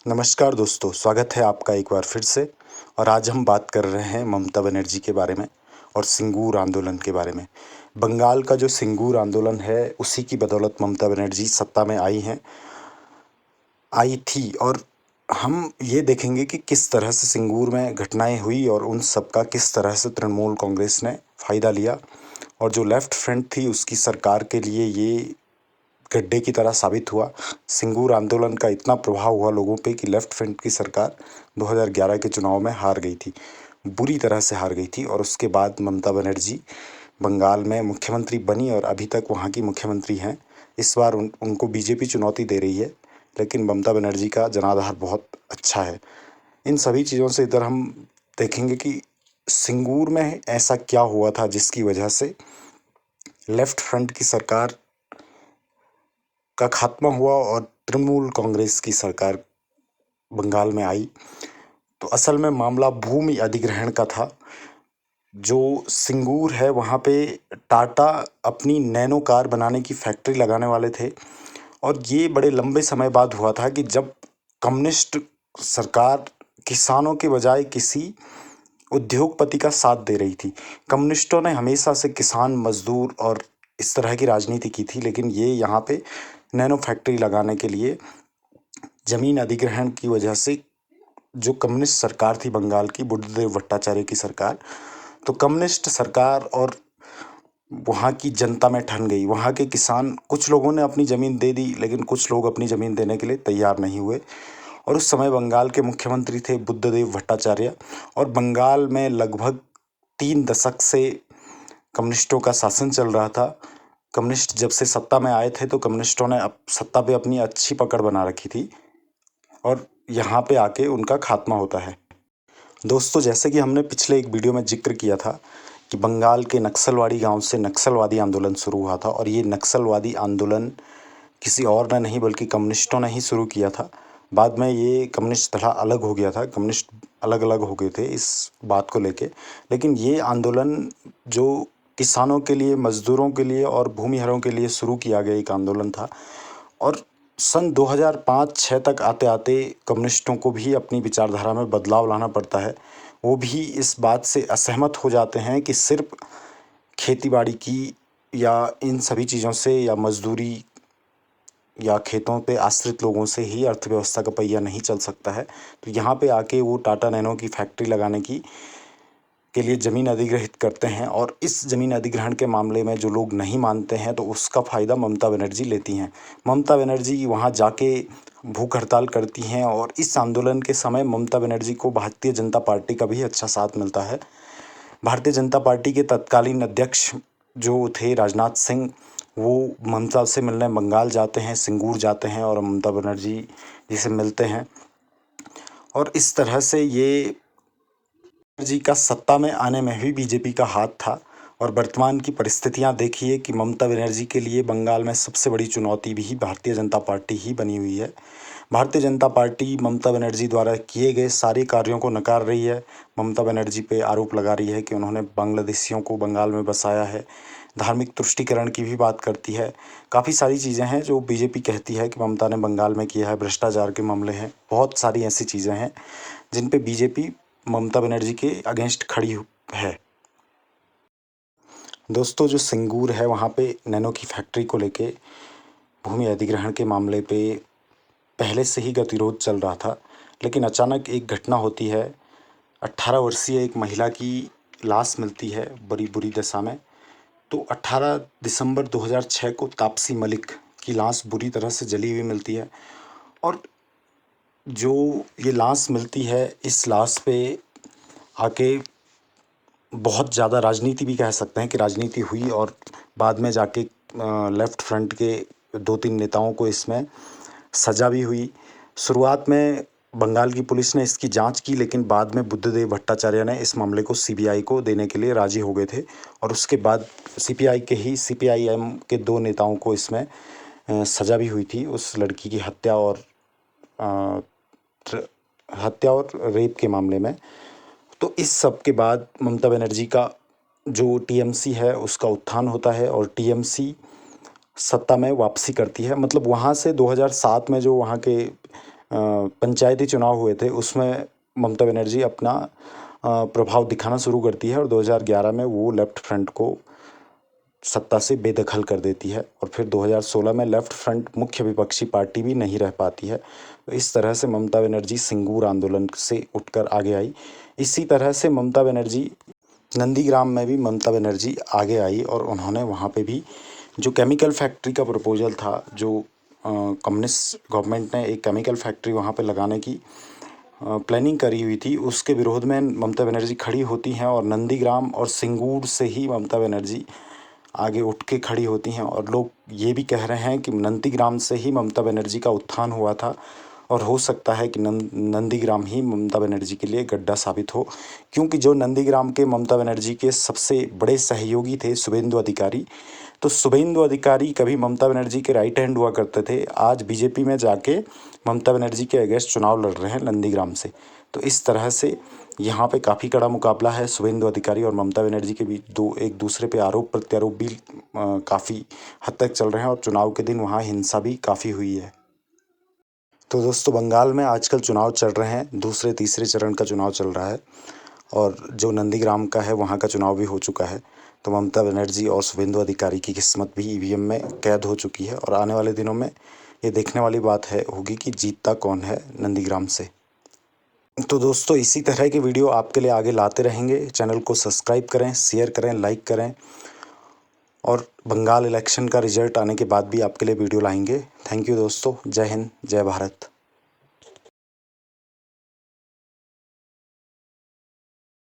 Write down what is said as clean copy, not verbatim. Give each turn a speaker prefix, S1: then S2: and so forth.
S1: नमस्कार दोस्तों, स्वागत है आपका एक बार फिर से। और आज हम बात कर रहे हैं ममता बनर्जी के बारे में और सिंगूर आंदोलन के बारे में। बंगाल का जो सिंगूर आंदोलन है, उसी की बदौलत ममता बनर्जी सत्ता में आई थी। और हम ये देखेंगे कि किस तरह से सिंगूर में घटनाएं हुई और उन सब का किस तरह से तृणमूल कांग्रेस ने फ़ायदा लिया। और जो लेफ्ट फ्रंट थी, उसकी सरकार के लिए ये गड्ढे की तरह साबित हुआ। सिंगूर आंदोलन का इतना प्रभाव हुआ लोगों पे कि लेफ्ट फ्रंट की सरकार 2011 के चुनाव में हार गई थी, बुरी तरह से हार गई थी। और उसके बाद ममता बनर्जी बंगाल में मुख्यमंत्री बनी और अभी तक वहाँ की मुख्यमंत्री हैं। इस बार उनको बीजेपी चुनौती दे रही है, लेकिन ममता बनर्जी का जनाधार बहुत अच्छा है। इन सभी चीज़ों से इधर हम देखेंगे कि सिंगूर में ऐसा क्या हुआ था जिसकी वजह से लेफ्ट फ्रंट की सरकार का खात्मा हुआ और तृणमूल कांग्रेस की सरकार बंगाल में आई। तो असल में मामला भूमि अधिग्रहण का था। जो सिंगूर है, वहाँ पे टाटा अपनी नैनो कार बनाने की फैक्ट्री लगाने वाले थे। और ये बड़े लंबे समय बाद हुआ था कि जब कम्युनिस्ट सरकार किसानों के बजाय किसी उद्योगपति का साथ दे रही थी। कम्युनिस्टों ने हमेशा से किसान, मजदूर और इस तरह की राजनीति की थी, लेकिन ये यहाँ पे नैनो फैक्ट्री लगाने के लिए जमीन अधिग्रहण की वजह से जो कम्युनिस्ट सरकार थी बंगाल की, बुद्धदेव भट्टाचार्य की सरकार, तो कम्युनिस्ट सरकार और वहाँ की जनता में ठन गई। वहाँ के किसान, कुछ लोगों ने अपनी ज़मीन दे दी, लेकिन कुछ लोग अपनी ज़मीन देने के लिए तैयार नहीं हुए। और उस समय बंगाल के मुख्यमंत्री थे बुद्धदेव भट्टाचार्य। और बंगाल में लगभग 3 दशक से कम्युनिस्टों का शासन चल रहा था। कम्युनिस्ट जब से सत्ता में आए थे, तो कम्युनिस्टों ने सत्ता पे अपनी अच्छी पकड़ बना रखी थी और यहाँ पे आके उनका खात्मा होता है। दोस्तों, जैसे कि हमने पिछले एक वीडियो में जिक्र किया था कि बंगाल के नक्सलवाड़ी गांव से नक्सलवादी आंदोलन शुरू हुआ था। और ये नक्सलवादी आंदोलन किसी और ने नहीं बल्कि कम्युनिस्टों ने ही शुरू किया था। बाद में ये कम्युनिस्ट धड़ा अलग हो गया था, कम्युनिस्ट अलग अलग हो गए थे इस बात को लेके। लेकिन ये आंदोलन जो किसानों के लिए, मजदूरों के लिए और भूमिहरों के लिए शुरू किया गया एक आंदोलन था। और सन 2005-06 तक आते आते कम्युनिस्टों को भी अपनी विचारधारा में बदलाव लाना पड़ता है। वो भी इस बात से असहमत हो जाते हैं कि सिर्फ खेतीबाड़ी की या इन सभी चीज़ों से या मजदूरी या खेतों पे आश्रित लोगों से ही अर्थव्यवस्था का पहिया नहीं चल सकता है। तो यहाँ पे आके वो टाटा नैनो की फैक्ट्री लगाने के लिए ज़मीन अधिग्रहित करते हैं। और इस ज़मीन अधिग्रहण के मामले में जो लोग नहीं मानते हैं, तो उसका फ़ायदा ममता बनर्जी लेती हैं। ममता बनर्जी वहाँ जाके भूख हड़ताल करती हैं। और इस आंदोलन के समय ममता बनर्जी को भारतीय जनता पार्टी का भी अच्छा साथ मिलता है। भारतीय जनता पार्टी के तत्कालीन अध्यक्ष जो थे राजनाथ सिंह, वो ममता से मिलने बंगाल जाते हैं, सिंगूर जाते हैं और ममता बनर्जी जी से मिलते हैं। और इस तरह से ये जी का सत्ता में आने में भी बीजेपी का हाथ था। और वर्तमान की परिस्थितियां देखिए कि ममता बनर्जी के लिए बंगाल में सबसे बड़ी चुनौती भी भारतीय जनता पार्टी ही बनी हुई है। भारतीय जनता पार्टी ममता बनर्जी द्वारा किए गए सारे कार्यों को नकार रही है। ममता बनर्जी पे आरोप लगा रही है कि उन्होंने बांग्लादेशियों को बंगाल में बसाया है। धार्मिक तुष्टीकरण की भी बात करती है। काफ़ी सारी चीज़ें हैं जो बीजेपी कहती है कि ममता ने बंगाल में किया है। भ्रष्टाचार के मामले हैं, बहुत सारी ऐसी चीज़ें हैं जिन पे बीजेपी ममता बनर्जी के अगेंस्ट है। दोस्तों, जो सिंगूर है, वहाँ पे नैनो की फैक्ट्री को लेके भूमि अधिग्रहण के मामले पे पहले से ही गतिरोध चल रहा था। लेकिन अचानक एक घटना होती है। 18 वर्षीय एक महिला की लाश मिलती है बड़ी बुरी दशा में। तो 18 दिसंबर 2006 को तापसी मलिक की लाश बुरी तरह से जली हुई मिलती है। और जो ये लाश मिलती है, इस लाश पे आके बहुत ज़्यादा राजनीति भी कह सकते हैं कि राजनीति हुई। और बाद में जाके लेफ्ट फ्रंट के 2-3 नेताओं को इसमें सज़ा भी हुई। शुरुआत में बंगाल की पुलिस ने इसकी जांच की, लेकिन बाद में बुद्धदेव भट्टाचार्य ने इस मामले को सीबीआई को देने के लिए राजी हो गए थे। और उसके बाद सीपीआईएम के 2 नेताओं को इसमें सज़ा भी हुई थी उस लड़की की अ, हत्या और रेप के मामले में। तो इस सब के बाद ममता बनर्जी का जो टीएमसी है, उसका उत्थान होता है और टीएमसी सत्ता में वापसी करती है। मतलब वहाँ से 2007 में जो वहाँ के पंचायती चुनाव हुए थे उसमें ममता बनर्जी अपना प्रभाव दिखाना शुरू करती है और 2011 में वो लेफ्ट फ्रंट को सत्ता से बेदखल कर देती है और फिर 2016 में लेफ्ट फ्रंट मुख्य विपक्षी पार्टी भी नहीं रह पाती है। तो इस तरह से ममता बनर्जी सिंगूर आंदोलन से उठकर आगे आई। इसी तरह से ममता बनर्जी नंदीग्राम में भी ममता बनर्जी आगे आई और उन्होंने वहाँ पे भी जो केमिकल फैक्ट्री का प्रपोजल था, जो कम्युनिस्ट गवर्नमेंट ने एक केमिकल फैक्ट्री वहाँ पे लगाने की प्लानिंग करी हुई थी, उसके विरोध में ममता बनर्जी खड़ी होती हैं और नंदीग्राम और सिंगूर से ही ममता बनर्जी आगे उठ के खड़ी होती हैं। और लोग ये भी कह रहे हैं कि नंदीग्राम से ही ममता बनर्जी का उत्थान हुआ था और हो सकता है कि नंदीग्राम ही ममता बनर्जी के लिए गड्ढा साबित हो, क्योंकि जो नंदीग्राम के ममता बनर्जी के सबसे बड़े सहयोगी थे शुभेंदु अधिकारी, तो शुभेंदु अधिकारी कभी ममता बनर्जी के राइट हैंड हुआ करते थे, आज बीजेपी में जाके ममता बनर्जी के अगेंस्ट चुनाव लड़ रहे हैं नंदीग्राम से। तो इस तरह से यहाँ पे काफ़ी कड़ा मुकाबला है शुभेंदु अधिकारी और ममता बनर्जी के बीच। दो एक दूसरे पे आरोप प्रत्यारोप भी काफ़ी हद तक चल रहे हैं और चुनाव के दिन वहाँ हिंसा भी काफ़ी हुई है। तो दोस्तों, बंगाल में आजकल चुनाव चल रहे हैं, दूसरे तीसरे चरण का चुनाव चल रहा है और जो नंदीग्राम का है वहाँ का चुनाव भी हो चुका है। तो ममता बनर्जी और शुभेंदु अधिकारी की किस्मत भी ईवीएम में कैद हो चुकी है और आने वाले दिनों में ये देखने वाली बात होगी कि जीतता कौन है नंदीग्राम से। तो दोस्तों, इसी तरह के वीडियो आपके लिए आगे लाते रहेंगे। चैनल को सब्सक्राइब करें, शेयर करें, लाइक करें और बंगाल इलेक्शन का रिजल्ट आने के बाद भी आपके लिए वीडियो लाएंगे। थैंक यू दोस्तों। जय हिंद, जय भारत।